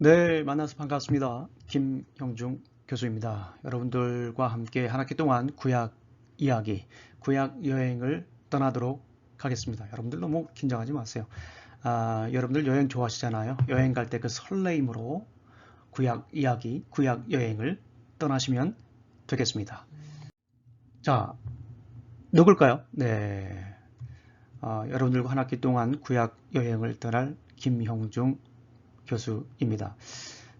네, 만나서 반갑습니다. 김형중 교수입니다. 여러분들과 함께 한 학기 동안 구약 이야기, 구약 여행을 떠나도록 하겠습니다. 여러분들 너무 긴장하지 마세요. 여러분들 여행 좋아하시잖아요. 여행 갈 때 그 설레임으로 구약 이야기, 구약 여행을 떠나시면 되겠습니다. 자, 누굴까요? 네, 여러분들과 한 학기 동안 구약 여행을 떠날 김형중 교수입니다.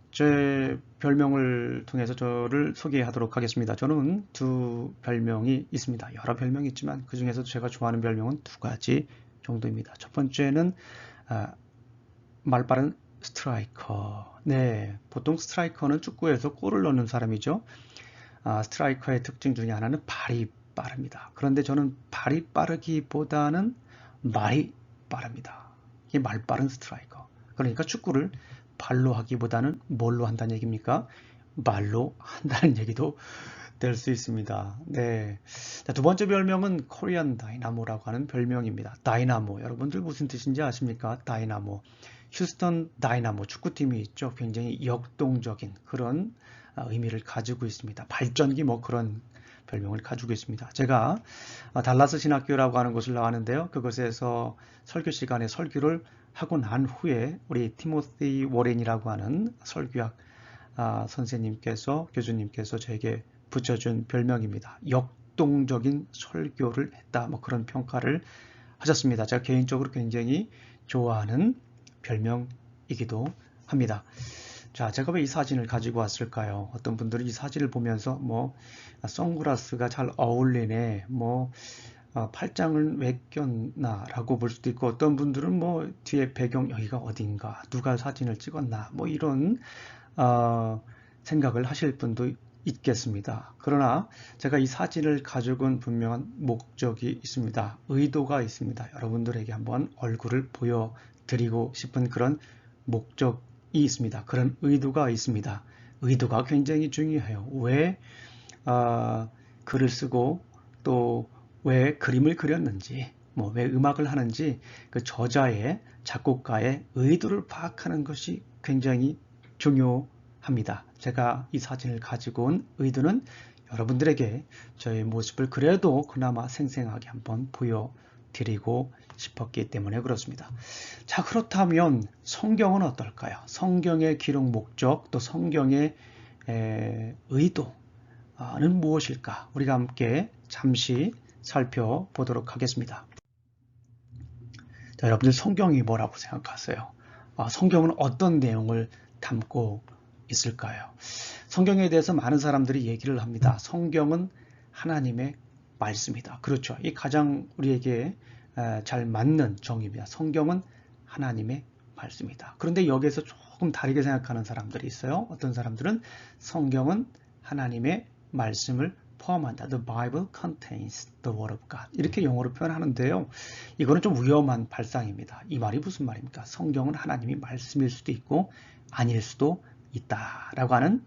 제 별명을 통해서 저를 소개하도록 하겠습니다. 저는 두 별명이 있습니다. 여러 별명이 있지만 그 중에서도 제가 좋아하는 별명은 두 가지 정도입니다. 첫 번째는 말빠른 스트라이커. 네, 보통 스트라이커는 축구에서 골을 넣는 사람이죠. 스트라이커의 특징 중에 하나는 발이 빠릅니다. 그런데 저는 발이 빠르기보다는 말이 빠릅니다. 이게 말빠른 스트라이커. 그러니까 축구를 발로 하기보다는 뭘로 한다는 얘기입니까? 말로 한다는 얘기도 될 수 있습니다. 네. 자, 두 번째 별명은 코리안 다이나모라고 하는 별명입니다. 다이나모. 여러분들 무슨 뜻인지 아십니까? 다이나모. 휴스턴 다이나모 축구팀이 있죠. 굉장히 역동적인 그런 의미를 가지고 있습니다. 발전기 뭐 그런 별명을 가지고 있습니다. 제가 달라스 신학교라고 하는 곳을 나왔는데요. 그곳에서 설교 시간에 설교를 하고 난 후에 우리 티모시 워렌이라고 하는 설교학 선생님께서 교수님께서 저에게 붙여준 별명입니다. 역동적인 설교를 했다. 뭐 그런 평가를 하셨습니다. 제가 개인적으로 굉장히 좋아하는 별명이기도 합니다. 자, 제가 왜 이 사진을 가지고 왔을까요? 어떤 분들은 이 사진을 보면서 뭐 선글라스가 잘 어울리네, 뭐 팔짱을 왜 꼈나 라고 볼 수도 있고, 어떤 분들은 뭐 뒤에 배경 여기가 어딘가, 누가 사진을 찍었나, 뭐 이런 생각을 하실 분도 있겠습니다. 그러나 제가 이 사진을 가지고 온 분명한 목적이 있습니다. 의도가 있습니다. 여러분들에게 한번 얼굴을 보여드리고 싶은 그런 목적이 있습니다. 그런 의도가 있습니다. 의도가 굉장히 중요해요. 왜 글을 쓰고 또 왜 그림을 그렸는지, 뭐 왜 음악을 하는지 그 저자의 작곡가의 의도를 파악하는 것이 굉장히 중요합니다. 제가 이 사진을 가지고 온 의도는 여러분들에게 저의 모습을 그래도 그나마 생생하게 한번 보여드리고 싶었기 때문에 그렇습니다. 자, 그렇다면 성경은 어떨까요? 성경의 기록 목적 또 성경의 의도는 무엇일까? 우리가 함께 잠시 살펴보도록 하겠습니다. 자, 여러분들 성경이 뭐라고 생각하세요? 성경은 어떤 내용을 담고 있을까요? 성경에 대해서 많은 사람들이 얘기를 합니다. 성경은 하나님의 말씀이다. 그렇죠. 이 가장 우리에게 잘 맞는 정의입니다. 성경은 하나님의 말씀이다. 그런데 여기에서 조금 다르게 생각하는 사람들이 있어요. 어떤 사람들은 성경은 하나님의 말씀을 포함한다. The Bible contains the Word of God. 이렇게 영어로 표현하는데요. 이거는 좀 위험한 발상입니다. 이 말이 무슨 말입니까? 성경은 하나님이 말씀일 수도 있고 아닐 수도 있다라고 하는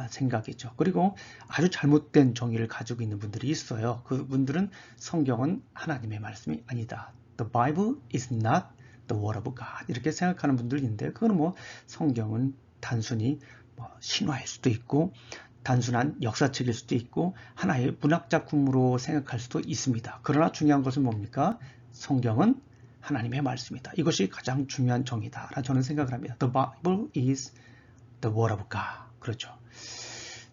생각이죠. 그리고 아주 잘못된 정의를 가지고 있는 분들이 있어요. 그분들은 성경은 하나님의 말씀이 아니다. The Bible is not the Word of God. 이렇게 생각하는 분들이 있는데 그건 뭐 성경은 단순히 신화일 수도 있고 단순한 역사책일 수도 있고 하나의 문학작품으로 생각할 수도 있습니다. 그러나 중요한 것은 뭡니까? 성경은 하나님의 말씀이다. 이것이 가장 중요한 정의다. 라고 저는 생각을 합니다. The Bible is the Word of God. 그렇죠.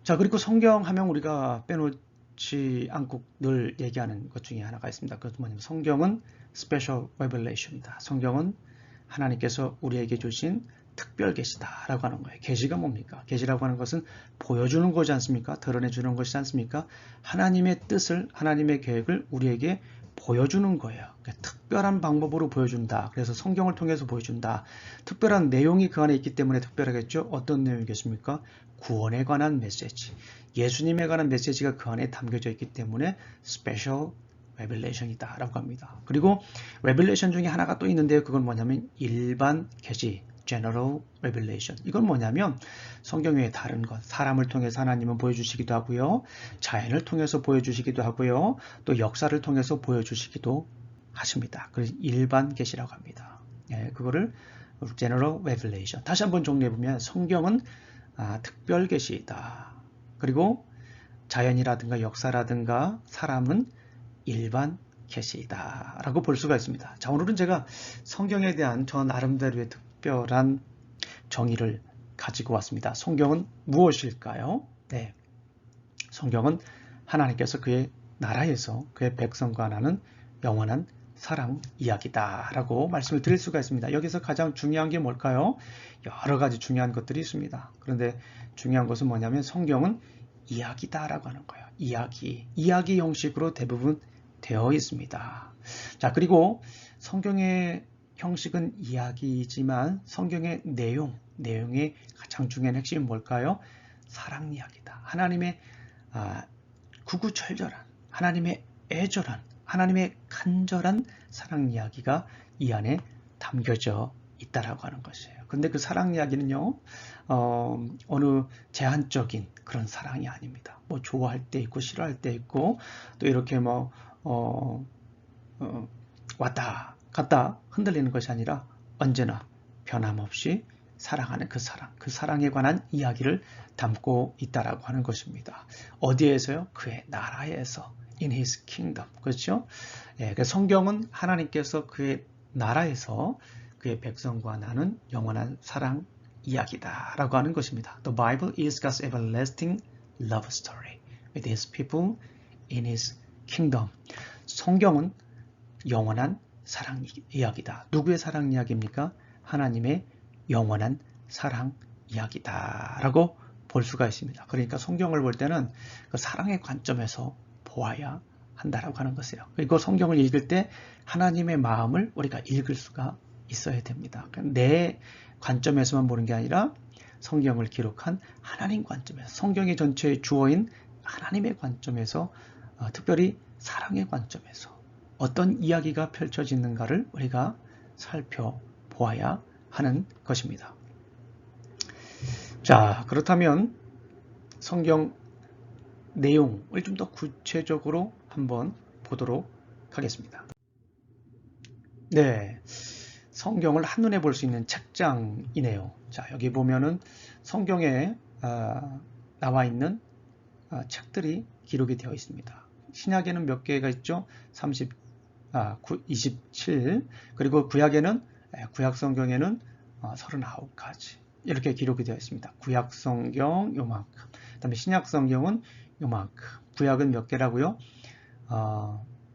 자, 그리고 성경 하면 우리가 빼놓지 않고 늘 얘기하는 것 중에 하나가 있습니다. 그것은 뭐냐면 성경은 Special Revelation이다. 성경은 하나님께서 우리에게 주신 특별 계시다라고 하는 거예요. 계시가 뭡니까? 계시라고 하는 것은 보여주는 거지 않습니까? 드러내주는 것이지 않습니까? 하나님의 뜻을, 하나님의 계획을 우리에게 보여주는 거예요. 그러니까 특별한 방법으로 보여준다. 그래서 성경을 통해서 보여준다. 특별한 내용이 그 안에 있기 때문에 특별하겠죠? 어떤 내용이겠습니까? 구원에 관한 메시지. 예수님에 관한 메시지가 그 안에 담겨져 있기 때문에 스페셜 레벨레이션이다 라고 합니다. 그리고 레벨레이션 중에 하나가 또 있는데요. 그건 뭐냐면 일반 계시, general revelation. 이건 뭐냐면 성경 외에 다른 것, 사람을 통해서 하나님은 보여주시기도 하고요. 자연을 통해서 보여주시기도 하고요. 또 역사를 통해서 보여주시기도 하십니다. 그래서 일반 계시라고 합니다. 그거를 general revelation. 다시 한번 정리해보면 성경은 특별 계시이다. 그리고 자연이라든가 역사라든가 사람은 일반 계시이다 라고 볼 수가 있습니다. 자, 오늘은 제가 성경에 대한 저 나름대로의 특별한 정의를 가지고 왔습니다. 성경은 무엇일까요? 네, 성경은 하나님께서 그의 나라에서 그의 백성과 나는 영원한 사랑 이야기다 라고 말씀을 드릴 수가 있습니다. 여기서 가장 중요한 게 뭘까요? 여러 가지 중요한 것들이 있습니다. 그런데 중요한 것은 뭐냐면 성경은 이야기다 라고 하는 거예요. 이야기 형식으로 대부분 되어 있습니다. 자, 그리고 성경의 형식은 이야기이지만 성경의 내용의 가장 중요한 핵심은 뭘까요? 사랑 이야기다. 하나님의 구구절절한, 하나님의 애절한, 하나님의 간절한 사랑 이야기가 이 안에 담겨져 있다라고 하는 것이에요. 근데 그 사랑 이야기는요, 어느 제한적인 그런 사랑이 아닙니다. 뭐 좋아할 때 있고 싫어할 때 있고 또 이렇게 뭐 왔다 갔다 흔들리는 것이 아니라 언제나 변함없이 사랑하는 그 사랑에 관한 이야기를 담고 있다라고 하는 것입니다. 어디에서요? 그의 나라에서, in his kingdom. 그렇죠? 예, 성경은 하나님께서 그의 나라에서 그의 백성과 나눈 영원한 사랑 이야기다라고 하는 것입니다. The Bible is God's everlasting love story with his people in his kingdom. 성경은 영원한 사랑 이야기다. 누구의 사랑 이야기입니까? 하나님의 영원한 사랑 이야기다 라고 볼 수가 있습니다. 그러니까 성경을 볼 때는 그 사랑의 관점에서 보아야 한다라고 하는 것이에요. 그리고 성경을 읽을 때 하나님의 마음을 우리가 읽을 수가 있어야 됩니다. 내 관점에서만 보는 게 아니라 성경을 기록한 하나님 관점에서, 성경의 전체의 주어인 하나님의 관점에서, 특별히 사랑의 관점에서 어떤 이야기가 펼쳐지는가를 우리가 살펴보아야 하는 것입니다. 자, 그렇다면 성경 내용을 좀 더 구체적으로 한번 보도록 하겠습니다. 네, 성경을 한눈에 볼 수 있는 책장이네요. 자, 여기 보면은 성경에 나와 있는 책들이 기록이 되어 있습니다. 신약에는 몇 개가 있죠? 27, 그리고 구약 성경에는 39가지 이렇게 기록이 되어 있습니다. 구약 성경 요만큼, 그 다음에 신약 성경은 요만큼. 구약은 몇 개라고요?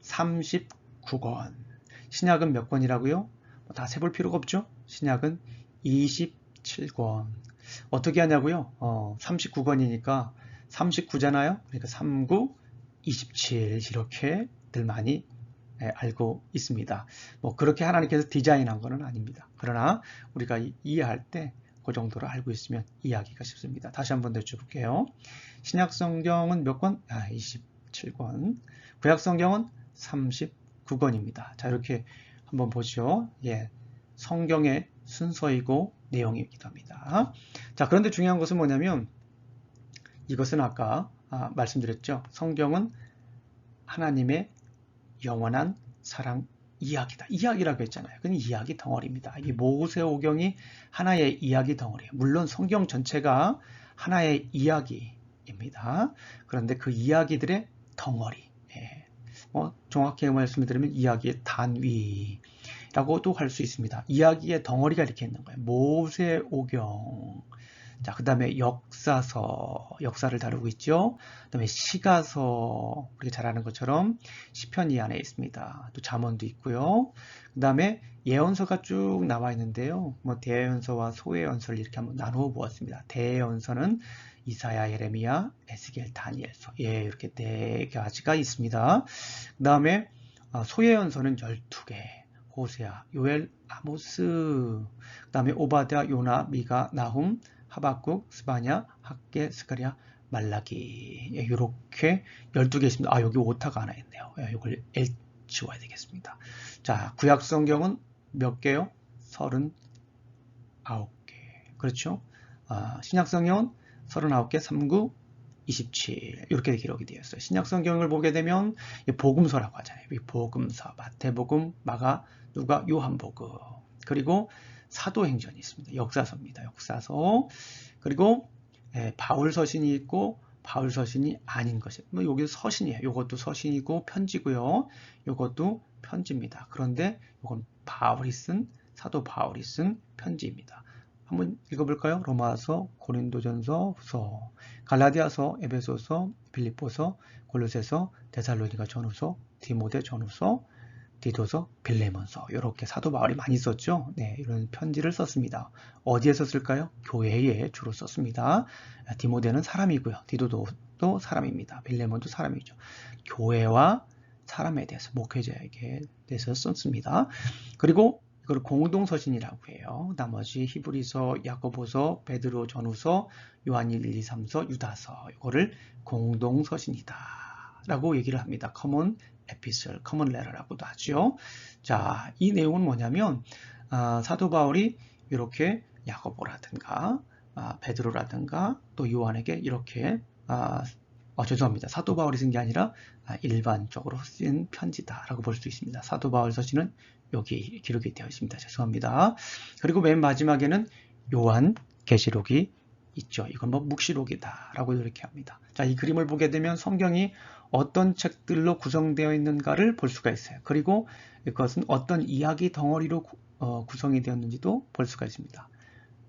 39권. 신약은 몇 권이라고요? 다 세볼 필요가 없죠? 신약은 27권. 어떻게 하냐고요? 39권이니까 39잖아요. 그러니까 39, 27 이렇게들 많이 알고 있습니다. 뭐 그렇게 하나님께서 디자인한 것은 아닙니다. 그러나 우리가 이해할 때 그 정도로 알고 있으면 이해하기가 쉽습니다. 다시 한번 더 여쭤볼게요. 신약 성경은 몇 권? 27권. 구약 성경은 39권입니다. 자, 이렇게 한번 보죠. 예, 성경의 순서이고 내용이기도 합니다. 자, 그런데 중요한 것은 뭐냐면 이것은 아까 말씀드렸죠. 성경은 하나님의 영원한 사랑 이야기다. 이야기라고 했잖아요. 그건 이야기 덩어리입니다. 이 모세오경이 하나의 이야기 덩어리예요. 물론 성경 전체가 하나의 이야기입니다. 그런데 그 이야기들의 덩어리, 정확히 말씀을 드리면 이야기의 단위라고도 할 수 있습니다. 이야기의 덩어리가 이렇게 있는 거예요. 모세오경. 자, 그 다음에 역사를 다루고 있죠. 그 다음에 시가서, 우리가 잘 아는 것처럼 시편 이 안에 있습니다. 또 잠언도 있고요. 그 다음에 예언서가 쭉 나와 있는데요. 뭐 대예언서와 소예언서를 이렇게 한번 나누어 보았습니다. 대예언서는 이사야, 예레미야, 에스겔, 다니엘서, 이렇게 4가지가 있습니다. 그 다음에 소예언서는 12개. 호세아, 요엘, 아모스, 그 다음에 오바댜, 요나, 미가, 나훔, 하박국, 스바냐, 학개, 스가랴, 말라기, 이렇게 12개 있습니다. 여기 오타가 하나 있네요. 이걸 지워야 되겠습니다. 자, 구약 성경은 몇 개요? 39개. 그렇죠? 신약 성경은 39개, 39, 27 이렇게 기록이 되어 있어요. 신약 성경을 보게 되면 복음서라고 하잖아요. 복음서, 마태복음, 마가, 누가, 요한복음. 그리고 사도행전이 있습니다. 역사서입니다. 역사서. 그리고 바울 서신이 있고 바울 서신이 아닌 것이 뭐 여기 서신이에요. 이것도 서신이고 편지고요. 이것도 편지입니다. 그런데 이건 사도 바울이 쓴 편지입니다. 한번 읽어볼까요? 로마서, 고린도전서, 후서, 갈라디아서, 에베소서, 빌립보서, 골로새서, 데살로니가 전후서, 디모데 전후서, 디도서, 빌레몬서 이렇게 사도 바울이 많이 썼죠. 네, 이런 편지를 썼습니다. 어디에 썼을까요? 교회에 주로 썼습니다. 디모데는 사람이고요. 디도도 사람입니다. 빌레몬도 사람이죠. 교회와 사람에 대해서 목회자에게 대해서 썼습니다. 그리고 이걸 공동서신이라고 해요. 나머지 히브리서, 야고보서, 베드로 전후서, 요한 1, 2, 3서, 유다서 이거를 공동서신이다 라고 얘기를 합니다. 커먼 에피슬, 커먼 레터라고도 하죠. 자, 이 내용은 뭐냐면 사도 바울이 이렇게 야고보라든가 베드로라든가 또 요한에게 이렇게 죄송합니다. 사도 바울이 쓴 게 아니라 일반적으로 쓴 편지다라고 볼 수 있습니다. 사도 바울 서신은 여기 기록이 되어 있습니다. 죄송합니다. 그리고 맨 마지막에는 요한 계시록이 있죠. 이건 뭐 묵시록이다라고 이렇게 합니다. 자, 이 그림을 보게 되면 성경이 어떤 책들로 구성되어 있는가를 볼 수가 있어요. 그리고 이것은 어떤 이야기 덩어리로 구성이 되었는지도 볼 수가 있습니다.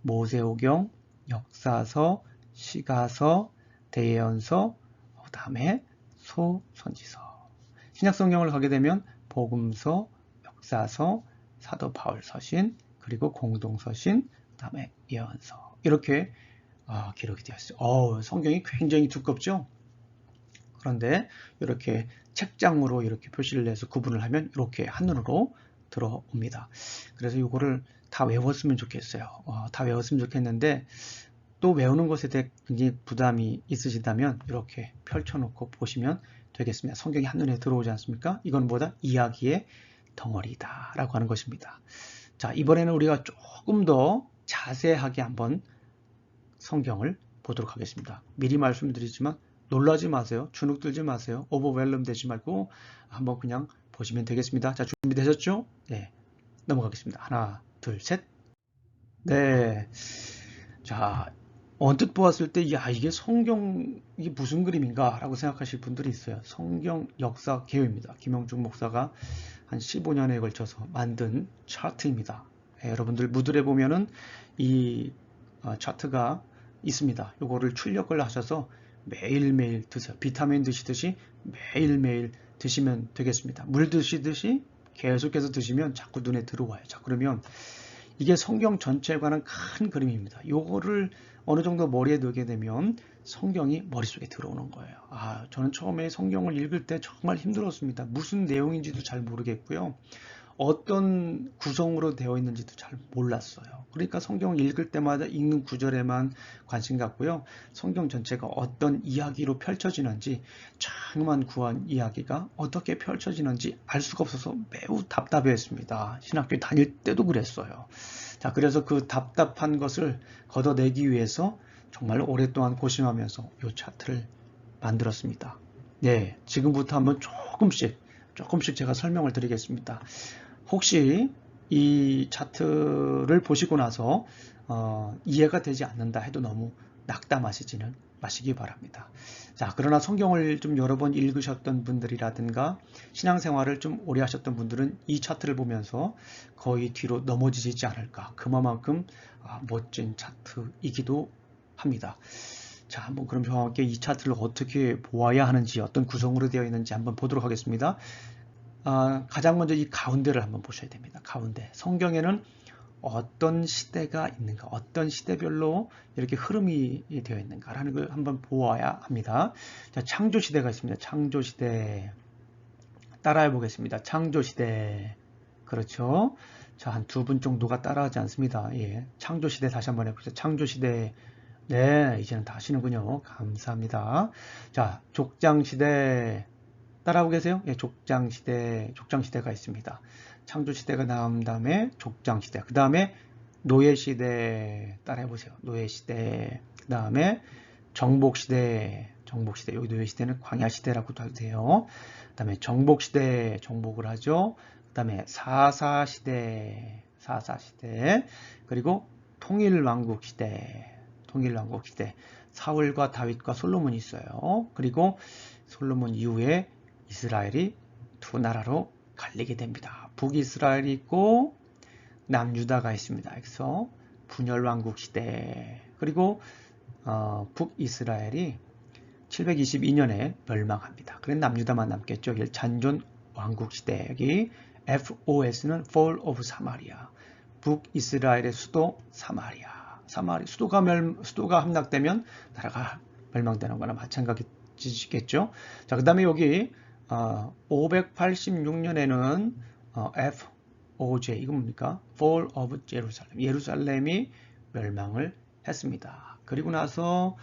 모세오경, 역사서, 시가서, 대예언서, 그 다음에 소선지서. 신약성경을 가게 되면 복음서, 역사서, 사도 바울 서신, 그리고 공동서신, 그 다음에 예언서. 이렇게 기록이 되어 있어요. 성경이 굉장히 두껍죠? 그런데 이렇게 책장으로 이렇게 표시를 해서 구분을 하면 이렇게 한눈으로 들어옵니다. 그래서 이거를 다 외웠으면 좋겠어요. 다 외웠으면 좋겠는데 또 외우는 것에 대해 굉장히 부담이 있으시다면 이렇게 펼쳐놓고 보시면 되겠습니다. 성경이 한눈에 들어오지 않습니까? 이건 뭐다? 이야기의 덩어리다 라고 하는 것입니다. 자, 이번에는 우리가 조금 더 자세하게 한번 성경을 보도록 하겠습니다. 미리 말씀드리지만 놀라지 마세요. 주눅 들지 마세요. 오버웰럼 되지 말고 한번 그냥 보시면 되겠습니다. 자, 준비되셨죠? 네, 넘어가겠습니다. 하나, 둘, 셋. 네. 자, 언뜻 보았을 때, 야, 이게 성경, 이게 무슨 그림인가? 라고 생각하실 분들이 있어요. 성경 역사 개요입니다. 김영중 목사가 한 15년에 걸쳐서 만든 차트입니다. 네, 여러분들 무드에 보면은 이 차트가 있습니다. 요거를 출력을 하셔서 매일매일 드세요. 비타민 드시듯이 매일매일 드시면 되겠습니다. 물 드시듯이 계속해서 드시면 자꾸 눈에 들어와요. 자, 그러면 이게 성경 전체에 관한 큰 그림입니다. 요거를 어느 정도 머리에 넣게 되면 성경이 머릿속에 들어오는 거예요. 저는 처음에 성경을 읽을 때 정말 힘들었습니다. 무슨 내용인지도 잘 모르겠고요. 어떤 구성으로 되어 있는지도 잘 몰랐어요. 그러니까 성경을 읽을 때마다 읽는 구절에만 관심 갖고요. 성경 전체가 어떤 이야기로 펼쳐지는지, 장만 구한 이야기가 어떻게 펼쳐지는지 알 수가 없어서 매우 답답했습니다. 신학교 다닐 때도 그랬어요. 자, 그래서 그 답답한 것을 걷어내기 위해서 정말 오랫동안 고심하면서 이 차트를 만들었습니다. 네, 지금부터 한번 조금씩 제가 설명을 드리겠습니다. 혹시 이 차트를 보시고 나서 이해가 되지 않는다 해도 너무 낙담하시지는 마시기 바랍니다. 자, 그러나 성경을 좀 여러 번 읽으셨던 분들이라든가 신앙생활을 좀 오래 하셨던 분들은 이 차트를 보면서 거의 뒤로 넘어지지 않을까. 그만큼 멋진 차트이기도 합니다. 자, 한번 그럼 저와 함께 이 차트를 어떻게 보아야 하는지, 어떤 구성으로 되어 있는지 한번 보도록 하겠습니다. 가장 먼저 이 가운데를 한번 보셔야 됩니다. 가운데. 성경에는 어떤 시대가 있는가, 어떤 시대별로 이렇게 흐름이 되어 있는가라는 걸 한번 보아야 합니다. 자, 창조시대가 있습니다. 창조시대. 따라해 보겠습니다. 창조시대. 그렇죠. 자, 한 두 분 정도가 따라하지 않습니다. 예. 창조시대 다시 한번 해보세요. 창조시대. 네, 이제는 다 아시는군요. 감사합니다. 자, 족장시대. 따라하고 계세요? 예, 족장시대가 있습니다. 창조시대가 나온 다음에 족장시대. 그 다음에 노예시대. 따라해보세요. 노예시대. 그 다음에 정복시대. 여기 노예시대는 광야시대라고도 해도 돼요. 그 다음에 정복시대. 정복을 하죠. 그 다음에 사사시대. 사사시대. 그리고 통일왕국시대. 통일왕국시대. 사울과 다윗과 솔로몬이 있어요. 그리고 솔로몬 이후에 이스라엘이 두 나라로 갈리게 됩니다. 북이스라엘이 있고 남유다가 있습니다. 그래서 분열왕국 시대. 그리고 북이스라엘이 722년에 멸망합니다. 그래서 남유다만 남겠죠. 잔존 왕국 시대. 여기 FOS는 Fall of Samaria. 북이스라엘의 수도 사마리아. 수도가 함락되면 나라가 멸망되는 거나 마찬가지겠죠. 자, 그 다음에 여기 586년에는 FOJ, 이건 뭡니까? Fall of Jerusalem. 예루살렘이 멸망을 했습니다. 그리고 나서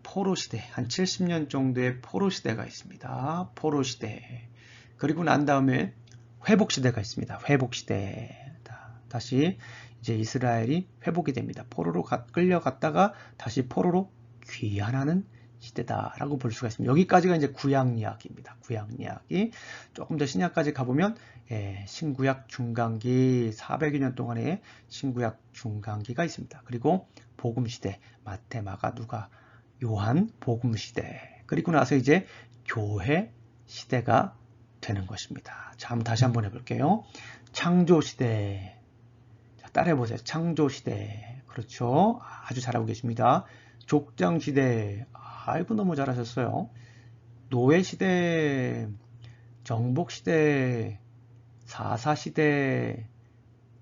포로 시대, 한 70년 정도의 포로 시대가 있습니다. 포로 시대. 그리고 난 다음에 회복 시대가 있습니다. 회복 시대. 다시 이제 이스라엘이 회복이 됩니다. 포로로 끌려갔다가 다시 포로로 귀환하는 시대다라고 볼 수가 있습니다. 여기까지가 이제 구약 이야기입니다. 구약 이야기. 조금 더 신약까지 가보면 신구약 중간기 400여 년 동안의 신구약 중간기가 있습니다. 그리고 복음 시대, 마태, 마가, 누가, 요한 복음 시대. 그리고 나서 이제 교회 시대가 되는 것입니다. 자, 다시 한번 해볼게요. 창조 시대. 자, 따라해보세요. 창조 시대. 그렇죠. 아주 잘하고 계십니다. 족장 시대. 아이고, 너무 잘하셨어요. 노예 시대, 정복 시대, 사사 시대,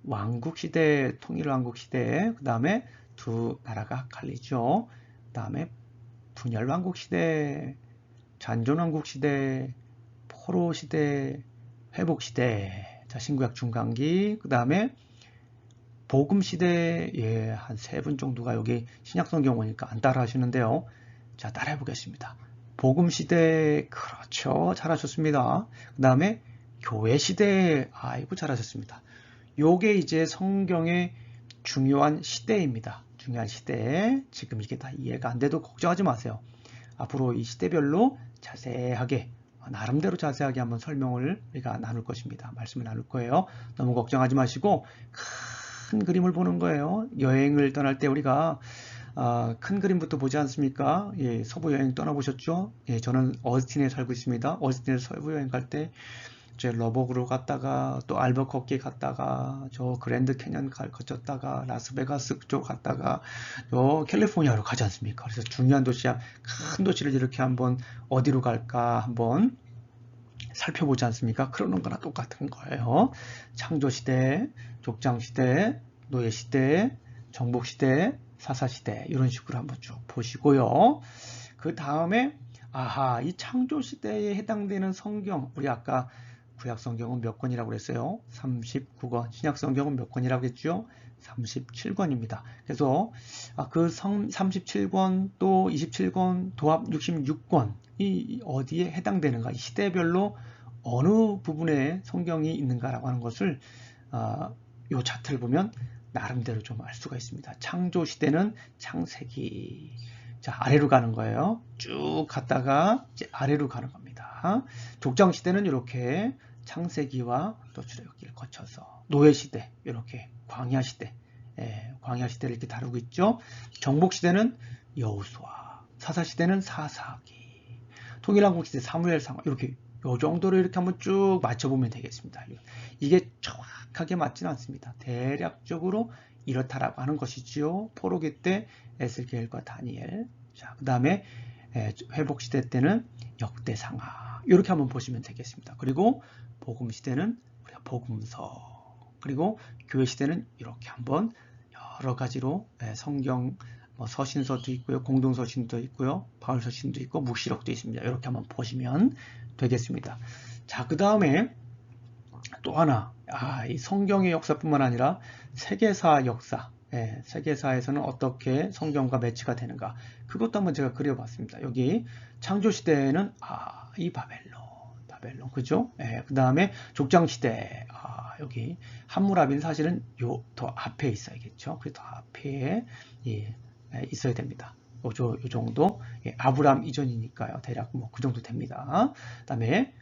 왕국 시대, 통일왕국 시대. 그 다음에 두 나라가 갈리죠. 그 다음에 분열왕국 시대, 잔존왕국 시대, 포로 시대, 회복 시대. 자, 신구약 중간기. 그 다음에 복음 시대. 예, 한 3분 정도가 여기 신약성경 오니까 안 따라 하시는데요. 자, 따라해 보겠습니다. 복음 시대. 그렇죠. 잘하셨습니다. 그 다음에 교회 시대. 아이고, 잘하셨습니다. 요게 이제 성경의 중요한 시대입니다. 중요한 시대. 지금 이게 다 이해가 안 돼도 걱정하지 마세요. 앞으로 이 시대별로 자세하게, 나름대로 자세하게 한번 설명을 우리가 나눌 것입니다. 말씀을 나눌 거예요. 너무 걱정하지 마시고 큰 그림을 보는 거예요. 여행을 떠날 때 우리가 큰 그림부터 보지 않습니까? 예, 서부 여행 떠나보셨죠? 예, 저는 어스틴에 살고 있습니다. 어스틴에 서부 여행 갈 때 제 러버그로 갔다가 또 알버커키 갔다가 저 그랜드 캐년 거쳤다가 라스베가스 쪽 갔다가 저 캘리포니아로 가지 않습니까? 그래서 중요한 도시야, 큰 도시를 이렇게 한번 어디로 갈까 한번 살펴보지 않습니까? 그러는 거나 똑같은 거예요. 창조시대, 족장시대, 노예시대, 정복시대, 사사시대 이런 식으로 한번 쭉 보시고요. 그 다음에 이 창조시대에 해당되는 성경, 우리 아까 구약성경은 몇 권이라고 그랬어요? 39권. 신약성경은 몇 권이라고 했죠? 37권입니다. 그래서 그 37권 또 27권 도합 66권이 어디에 해당되는가, 시대별로 어느 부분에 성경이 있는가라고 하는 것을 이 차트를 보면 나름대로 좀 알 수가 있습니다. 창조 시대는 창세기. 자, 아래로 가는 거예요. 쭉 갔다가 이제 아래로 가는 겁니다. 족장 시대는 이렇게 창세기와 또 출애굽기를 거쳐서, 노예 시대 이렇게 광야 시대, 광야 시대를 이렇게 다루고 있죠. 정복 시대는 여호수아, 사사 시대는 사사기, 통일왕국 시대 사무엘상, 이렇게 요 정도로 이렇게 한번 쭉 맞춰보면 되겠습니다. 이게 정확하게 맞지는 않습니다. 대략적으로 이렇다라고 하는 것이지요. 포로기 때 에스겔과 다니엘. 자, 그 다음에 회복 시대 때는 역대상하. 이렇게 한번 보시면 되겠습니다. 그리고 복음 시대는 우리가 복음서. 그리고 교회 시대는 이렇게 한번 여러 가지로 성경 서신서도 있고요, 공동서신도 있고요, 바울서신도 있고, 묵시록도 있습니다. 이렇게 한번 보시면 되겠습니다. 자, 그 다음에 또 하나, 이 성경의 역사뿐만 아니라 세계사 역사, 세계사에서는 어떻게 성경과 매치가 되는가, 그것도 한번 제가 그려봤습니다. 여기 창조시대에는 이 바벨론, 그죠? 그 다음에 족장시대, 여기 함무라비는 사실은 요 더 앞에 있어야겠죠. 그래서 더 앞에 있어야 됩니다. 요 정도, 아브람 이전이니까요. 대략 그 정도 됩니다. 그 다음에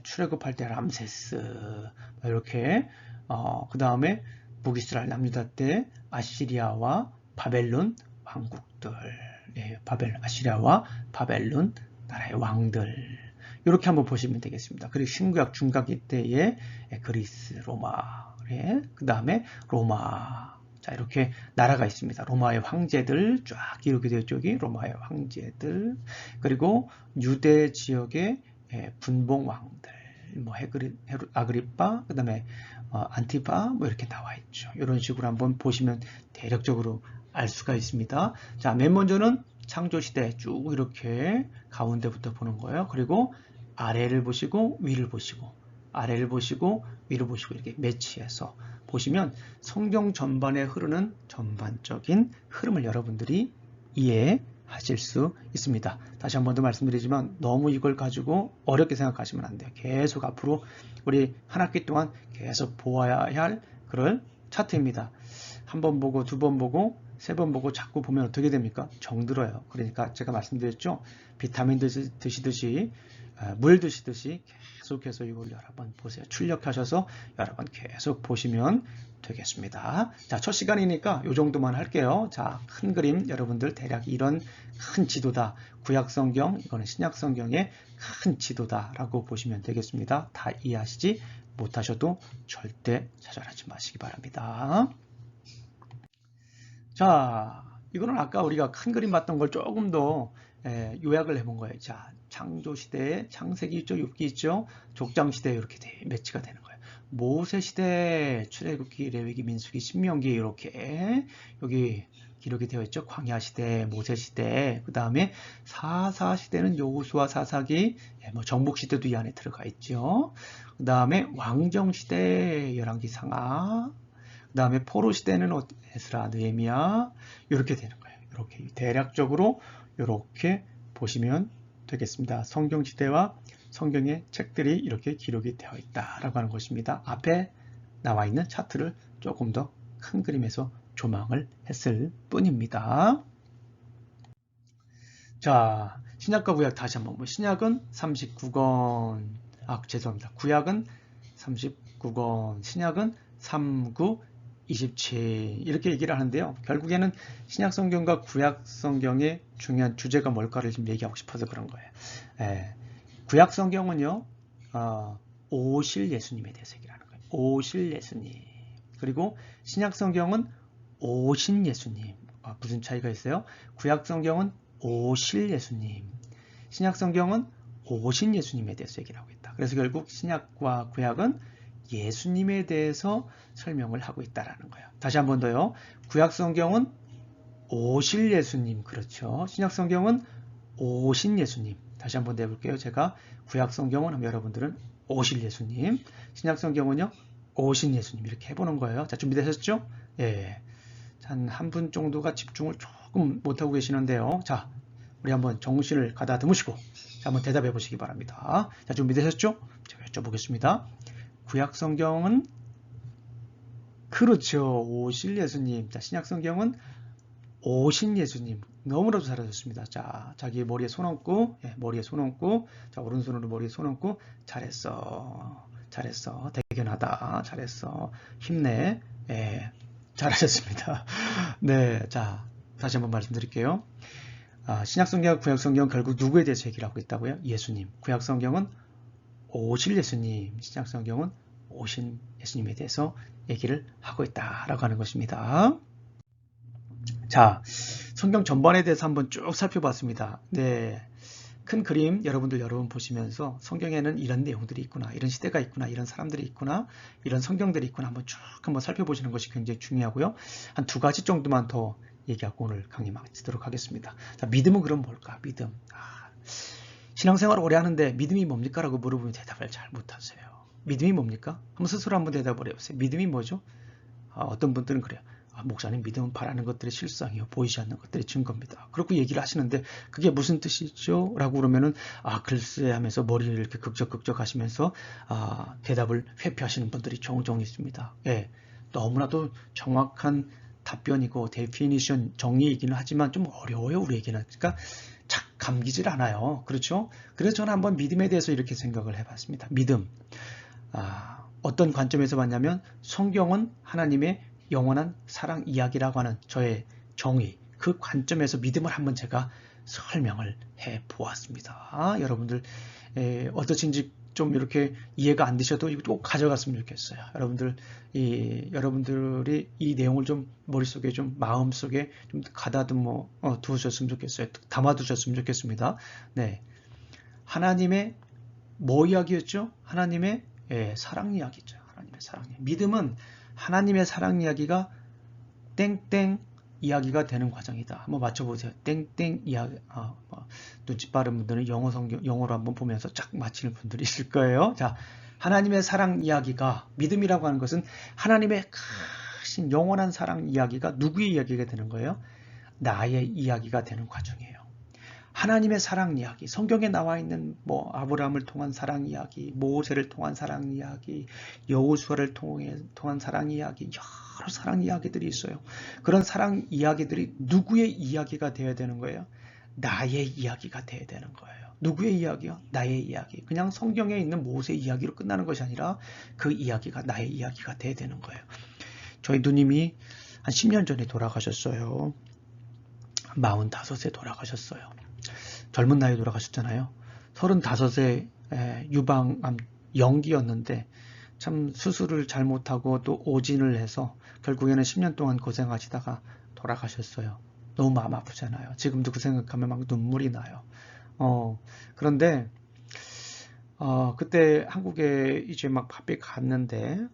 출애굽할 때 람세스 이렇게 그 다음에 북이스라엘 남유다 때 아시리아와 바벨론 왕국들, 아시리아와 바벨론 나라의 왕들 이렇게 한번 보시면 되겠습니다. 그리고 신구약 중간기 때의 그리스, 로마, 그 다음에 로마. 자, 이렇게 나라가 있습니다. 로마의 황제들 쫙 이렇게 되어 있죠. 여기 로마의 황제들. 그리고 유대 지역의 분봉 왕들, 뭐 아그리빠, 그 다음에 안티바, 뭐 이렇게 나와 있죠. 이런 식으로 한번 보시면 대략적으로 알 수가 있습니다. 자, 맨 먼저는 창조시대 쭉 이렇게 가운데부터 보는 거예요. 그리고 아래를 보시고 위를 보시고 아래를 보시고 위를 보시고 이렇게 매치해서 보시면 성경 전반에 흐르는 전반적인 흐름을 여러분들이 이해하실 수 있습니다. 다시 한 번 더 말씀드리지만 너무 이걸 가지고 어렵게 생각하시면 안 돼요. 계속 앞으로 우리 한 학기 동안 계속 보아야 할 그런 차트입니다. 한 번 보고 두 번 보고 세 번 보고 자꾸 보면 어떻게 됩니까? 정들어요. 그러니까 제가 말씀드렸죠. 비타민 드시듯이 물 드시듯이 계속해서 이걸 여러 번 보세요. 출력하셔서 여러 번 계속 보시면 되겠습니다. 자, 첫 시간이니까 이 정도만 할게요. 자, 큰 그림 여러분들 대략 이런 큰 지도다. 구약성경, 이거는 신약성경의 큰 지도다라고 보시면 되겠습니다. 다 이해하시지 못하셔도 절대 좌절하지 마시기 바랍니다. 자, 이거는 아까 우리가 큰 그림 봤던 걸 조금 더 요약을 해본 거예요. 자, 창조시대에 창세기 있죠, 욥기 있죠, 족장시대에 이렇게 매치가 되는 거예요. 모세시대, 출애굽기, 레위기, 민수기, 신명기 이렇게 여기 기록이 되어 있죠. 광야시대, 모세시대, 그 다음에 사사시대는 여호수아, 사사기, 뭐 정복시대도 이 안에 들어가 있죠. 그 다음에 왕정시대, 열왕기, 상하, 그 다음에 포로시대는 에스라, 느헤미야 이렇게 되는 거예요. 이렇게 대략적으로 이렇게 보시면 되겠습니다. 성경시대와 성경의 책들이 이렇게 기록이 되어 있다라고 하는 것입니다. 앞에 나와 있는 차트를 조금 더 큰 그림에서 조망을 했을 뿐입니다. 자, 신약과 구약 다시 한번 보면 신약은 39권, 죄송합니다. 구약은 39권, 신약은 39, 27 이렇게 얘기를 하는데요. 결국에는 신약성경과 구약성경의 중요한 주제가 뭘까를 지금 얘기하고 싶어서 그런 거예요. 구약성경은요, 오실 예수님에 대해서 얘기를 하는 거예요. 오실 예수님. 그리고 신약성경은 오신 예수님. 무슨 차이가 있어요? 구약성경은 오실 예수님. 신약성경은 오신 예수님에 대해서 얘기를 하고 있다. 그래서 결국 신약과 구약은 예수님에 대해서 설명을 하고 있다라는 거예요. 다시 한 번 더요. 구약성경은 오실 예수님, 그렇죠. 신약성경은 오신 예수님. 다시 한번 내볼게요. 제가 구약성경은 하면 여러분들은 오실 예수님, 신약성경은요 오신 예수님 이렇게 해보는 거예요. 자, 준비되셨죠? 예. 한 분 정도가 집중을 조금 못하고 계시는데요. 자, 우리 한번 정신을 가다듬으시고 자, 한번 대답해 보시기 바랍니다. 자, 준비되셨죠? 제가 여쭤보겠습니다. 구약성경은 그렇죠. 오실 예수님. 자, 신약성경은 오신 예수님. 너무나도 잘하셨습니다. 자, 자기 머리에 손 얹고, 머리에 손 얹고, 자, 오른손으로 머리에 손 얹고, 잘했어. 잘했어. 대견하다. 잘했어. 힘내. 잘하셨습니다. 네, 자, 다시 한번 말씀드릴게요. 신약성경과 구약성경은 결국 누구에 대해서 얘기를 하고 있다고요? 예수님. 구약성경은 오실 예수님, 신약성경은 오신 예수님에 대해서 얘기를 하고 있다라고 하는 것입니다. 자, 성경 전반에 대해서 한번 쭉 살펴봤습니다. 네, 큰 그림 여러 번 보시면서 성경에는 이런 내용들이 있구나, 이런 시대가 있구나, 이런 사람들이 있구나, 이런 성경들이 있구나 한번 쭉 한번 살펴보시는 것이 굉장히 중요하고요. 한 두 가지 정도만 더 얘기하고 오늘 강의 마치도록 하겠습니다. 자, 믿음은 그럼 뭘까? 믿음. 신앙생활을 오래 하는데 믿음이 뭡니까? 라고 물어보면 대답을 잘 못하세요. 믿음이 뭡니까? 한번 스스로 한번 대답을 해보세요. 믿음이 뭐죠? 어떤 분들은 그래요. 목사님, 믿음은 바라는 것들의 실상이요, 보이지 않는 것들의 증거입니다. 그렇게 얘기를 하시는데 그게 무슨 뜻이죠? 라고 그러면은 글쎄 하면서 머리를 이렇게 극적극적 하시면서 대답을 회피하시는 분들이 종종 있습니다. 예, 너무나도 정확한 답변이고 데피니션 정의이기는 하지만 좀 어려워요, 우리에게는. 그러니까 감기질 않아요. 그렇죠? 그래서 저는 한번 믿음에 대해서 이렇게 생각을 해봤습니다. 믿음. 어떤 관점에서 봤냐면 성경은 하나님의 영원한 사랑 이야기라고 하는 저의 정의, 그 관점에서 믿음을 한번 제가 설명을 해 보았습니다. 여러분들 어떠신지 좀 이렇게 이해가 안 되셔도 이거 꼭 가져갔으면 좋겠어요. 여러분들이 이 내용을 좀 머릿속에 좀 마음속에 좀 가다듬어 두셨으면 좋겠어요. 담아두셨으면 좋겠습니다. 네, 하나님의 뭐 이야기였죠? 하나님의 사랑 이야기죠. 하나님의 사랑 이야기. 믿음은 하나님의 사랑 이야기가 땡땡 이야기가 되는 과정이다. 한번 맞춰보세요. 땡땡 이야기. 눈치 빠른 분들은 영어로 한번 보면서 쫙 맞히는 분들이 있을 거예요. 자, 하나님의 사랑 이야기가, 믿음이라고 하는 것은 하나님의 크신 영원한 사랑 이야기가 누구의 이야기가 되는 거예요? 나의 이야기가 되는 과정이에요. 하나님의 사랑 이야기, 성경에 나와 있는 뭐 아브라함을 통한 사랑 이야기, 모세를 통한 사랑 이야기, 여호수아를 통한 사랑 이야기, 여러 사랑 이야기들이 있어요. 그런 사랑 이야기들이 누구의 이야기가 되어야 되는 거예요? 나의 이야기가 되어야 되는 거예요. 누구의 이야기요? 나의 이야기. 그냥 성경에 있는 모세 이야기로 끝나는 것이 아니라 그 이야기가 나의 이야기가 되어야 되는 거예요. 저희 누님이 한 10년 전에 돌아가셨어요. 45세 돌아가셨어요. 젊은 나이에 돌아가셨잖아요. 35세 유방암 연기였는데 참 수술을 잘못하고 또 오진을 해서 결국에는 10년 동안 고생하시다가 돌아가셨어요. 너무 마음 아프잖아요. 지금도 그 생각하면 막 눈물이 나요. 그런데 그때 한국에 이제 막 바삐 갔는데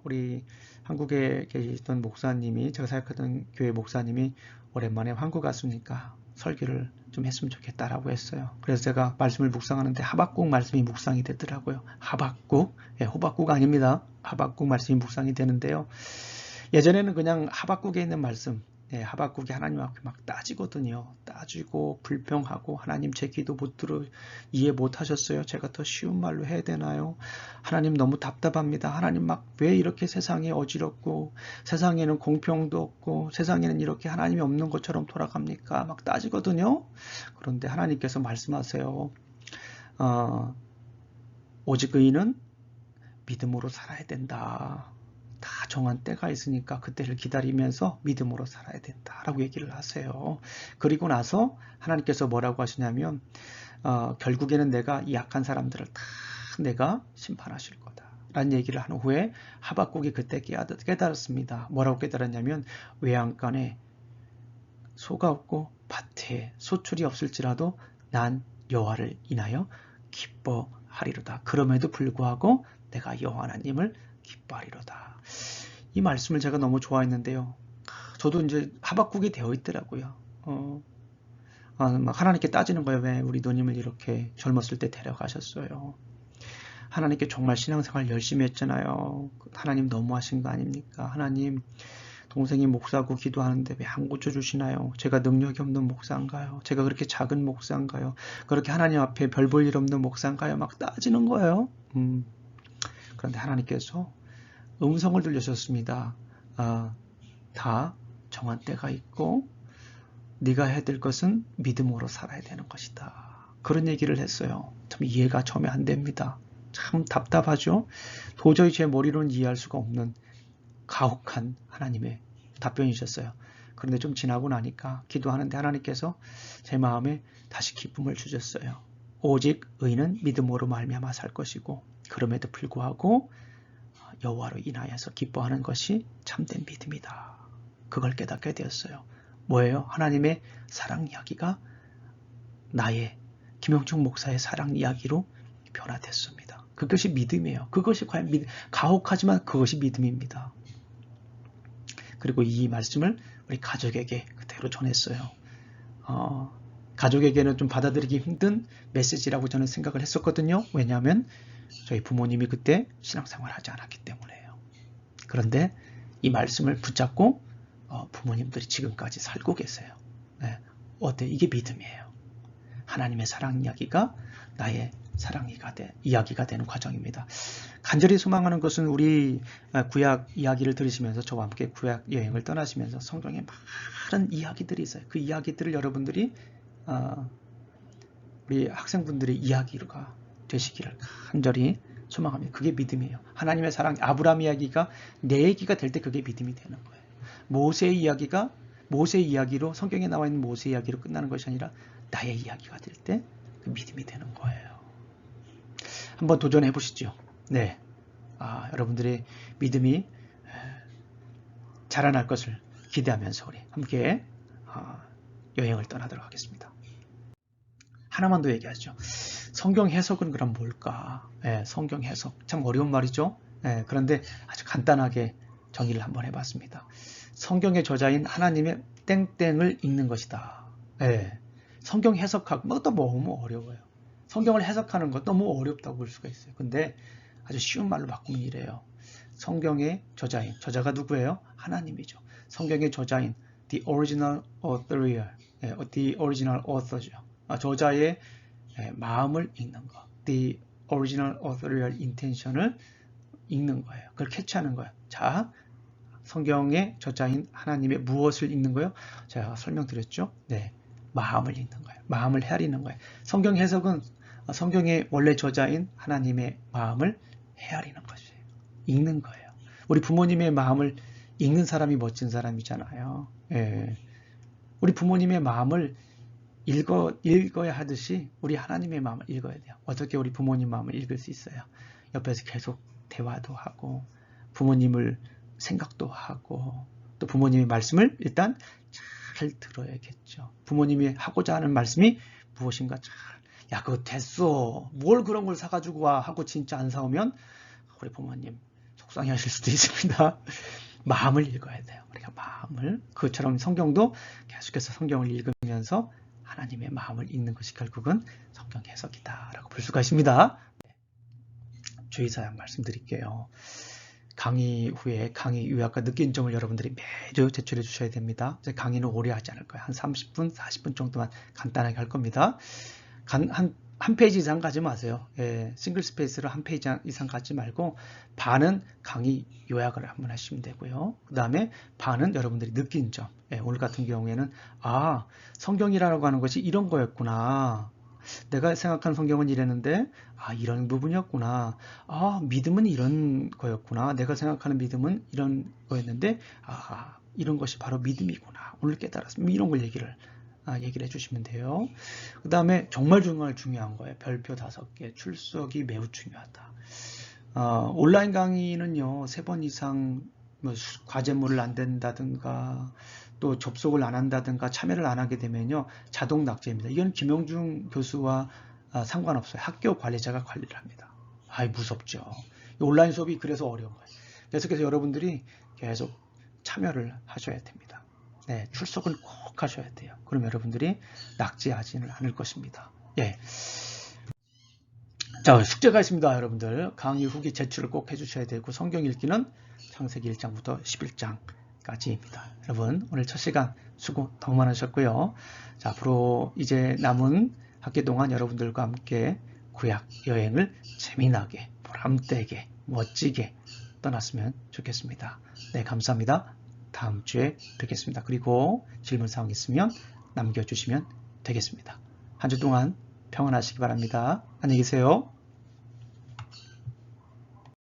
우리 한국에 계시던 목사님이, 제가 생각하던 교회 목사님이 오랜만에 한국 갔으니까 설교를 좀 했으면 좋겠다라고 했어요. 그래서 제가 말씀을 묵상하는데 하박국 말씀이 묵상이 되더라고요. 하박국, 호박국 아닙니다. 하박국 말씀이 묵상이 되는데요. 예전에는 그냥 하박국에 있는 말씀, 하박국이 하나님 앞에 막 따지거든요. 따지고 불평하고, 하나님 제 기도 못 들어 이해 못 하셨어요. 제가 더 쉬운 말로 해야 되나요? 하나님 너무 답답합니다. 하나님 막 왜 이렇게 세상이 어지럽고 세상에는 공평도 없고 세상에는 이렇게 하나님이 없는 것처럼 돌아갑니까? 막 따지거든요. 그런데 하나님께서 말씀하세요. 오직 의인은 믿음으로 살아야 된다. 다 정한 때가 있으니까 그때를 기다리면서 믿음으로 살아야 된다라고 얘기를 하세요. 그리고 나서 하나님께서 뭐라고 하시냐면 결국에는 내가 이 약한 사람들을 다 내가 심판하실 거다 라는 얘기를 한 후에 하박국이 그때 깨달았습니다. 뭐라고 깨달았냐면 외양간에 소가 없고 밭에 소출이 없을지라도 난 여호와를 인하여 기뻐하리로다. 그럼에도 불구하고 내가 여호와 하나님을 기뻐하리로다. 이 말씀을 제가 너무 좋아했는데요. 저도 이제 하박국이 되어 있더라고요. 막 하나님께 따지는 거예요. 왜 우리 누님을 이렇게 젊었을 때 데려가셨어요. 하나님께 정말 신앙생활 열심히 했잖아요. 하나님 너무하신 거 아닙니까? 하나님, 동생이 목사고 기도하는데 왜 안 고쳐주시나요? 제가 능력이 없는 목사인가요? 제가 그렇게 작은 목사인가요? 그렇게 하나님 앞에 별 볼 일 없는 목사인가요? 막 따지는 거예요. 그런데 하나님께서 음성을 들려주셨습니다. 다 정한 때가 있고 네가 해야 될 것은 믿음으로 살아야 되는 것이다. 그런 얘기를 했어요. 참 이해가 처음에 안 됩니다. 참 답답하죠? 도저히 제 머리로는 이해할 수가 없는 가혹한 하나님의 답변이셨어요. 그런데 좀 지나고 나니까 기도하는데 하나님께서 제 마음에 다시 기쁨을 주셨어요. 오직 의인은 믿음으로 말미암아 살 것이고 그럼에도 불구하고 여호와로 인하여서 기뻐하는 것이 참된 믿음이다. 그걸 깨닫게 되었어요. 뭐예요? 하나님의 사랑 이야기가 나의 김영중 목사의 사랑 이야기로 변화됐습니다. 그것이 믿음이에요. 그것이 과연 가혹하지만 그것이 믿음입니다. 그리고 이 말씀을 우리 가족에게 그대로 전했어요. 가족에게는 좀 받아들이기 힘든 메시지라고 저는 생각을 했었거든요. 왜냐하면 저희 부모님이 그때 신앙생활을 하지 않았기 때문에요. 그런데 이 말씀을 붙잡고 부모님들이 지금까지 살고 계세요. 네. 어때? 이게 믿음이에요. 하나님의 사랑 이야기가 나의 사랑 이야기가 되는 과정입니다. 간절히 소망하는 것은 우리 구약 이야기를 들으시면서 저와 함께 구약 여행을 떠나시면서 성경에 많은 이야기들이 있어요. 그 이야기들을 여러분들이 우리 학생분들의 이야기가 되시기를 간절히 소망합니다. 그게 믿음이에요. 하나님의 사랑, 아브라함 이야기가 내 얘기가 될 때 그게 믿음이 되는 거예요. 모세의 이야기로 성경에 나와 있는 모세 이야기로 끝나는 것이 아니라 나의 이야기가 될 때 그 믿음이 되는 거예요. 한번 도전해 보시죠. 네, 여러분들의 믿음이 자라날 것을 기대하면서 우리 함께 여행을 떠나도록 하겠습니다. 하나만 더 얘기하죠. 성경 해석은 그럼 뭘까? 성경 해석 참 어려운 말이죠. 그런데 아주 간단하게 정의를 한번 해봤습니다. 성경의 저자인 하나님의 땡땡을 읽는 것이다. 성경 해석하고 그것도 너무 어려워요. 성경을 해석하는 것 너무 어렵다고 볼 수가 있어요. 근데 아주 쉬운 말로 바꾸면 이래요. 성경의 저자인, 저자가 누구예요? 하나님이죠. 성경의 저자인 the original author죠. 저자의 마음을 읽는 것, the original authorial intention을 읽는 거예요. 그걸 캐치하는 거예요. 자, 성경의 저자인 하나님의 무엇을 읽는 거예요? 제가 설명드렸죠? 네, 마음을 읽는 거예요. 마음을 헤아리는 거예요. 성경 해석은 성경의 원래 저자인 하나님의 마음을 헤아리는 것이에요. 읽는 거예요. 우리 부모님의 마음을 읽는 사람이 멋진 사람이잖아요. 우리 부모님의 마음을 읽어야 하듯이 우리 하나님의 마음을 읽어야 돼요. 어떻게 우리 부모님 마음을 읽을 수 있어요? 옆에서 계속 대화도 하고 생각도 하고 또 부모님의 말씀을 일단 잘 들어야겠죠. 부모님이 하고자 하는 말씀이 무엇인가 야 그거 됐어. 뭘 그런 걸 사가지고 와 하고 진짜 안 사오면 우리 부모님 속상해 하실 수도 있습니다. 마음을 읽어야 돼요. 우리가 마음을 그것처럼 성경도 계속해서 성경을 읽으면서 하나님의 마음을 읽는 것이 결국은 성경 해석이다라고 볼 수가 있습니다. 주의사항 말씀드릴게요. 강의 후에 강의 요약과 느낀 점을 여러분들이 매주 제출해 주셔야 됩니다. 강의는 오래 하지 않을 거예요. 한 30분, 40분 정도만 간단하게 할 겁니다. 한 페이지 이상 가지 마세요. 싱글 스페이스로 한 페이지 이상 가지 말고 반은 강의 요약을 한번 하시면 되고요. 그 다음에 반은 여러분들이 느낀 점. 오늘 같은 경우에는 성경이라고 하는 것이 이런 거였구나. 내가 생각한 성경은 이랬는데 이런 부분이었구나. 믿음은 이런 거였구나. 내가 생각하는 믿음은 이런 거였는데 이런 것이 바로 믿음이구나. 오늘 깨달았습니다. 이런 걸 얘기를 해주시면 돼요. 그 다음에 정말 중요한 거예요. 별표 5개. 출석이 매우 중요하다. 온라인 강의는요. 3번 이상 과제물을 안 댄다든가 또 접속을 안 한다든가 참여를 안 하게 되면요. 자동 낙제입니다. 이건 김영중 교수와 상관없어요. 학교 관리자가 관리를 합니다. 무섭죠. 온라인 수업이 그래서 어려운 거예요. 계속해서 여러분들이 계속 참여를 하셔야 됩니다. 네, 출석을 꼭 하셔야 돼요. 그럼 여러분들이 낙제하지는 않을 것입니다. 자, 숙제가 있습니다. 여러분들 강의 후기 제출을 꼭 해주셔야 되고 성경 읽기는 창세기 1장부터 11장까지입니다. 여러분 오늘 첫 시간 수고 너무 많으셨고요. 자, 앞으로 이제 남은 학기 동안 여러분들과 함께 구약 여행을 재미나게 보람되게 멋지게 떠났으면 좋겠습니다. 네, 감사합니다. 다음 주에 뵙겠습니다. 그리고 질문사항 있으면 남겨주시면 되겠습니다. 한 주 동안 평안하시기 바랍니다. 안녕히 계세요.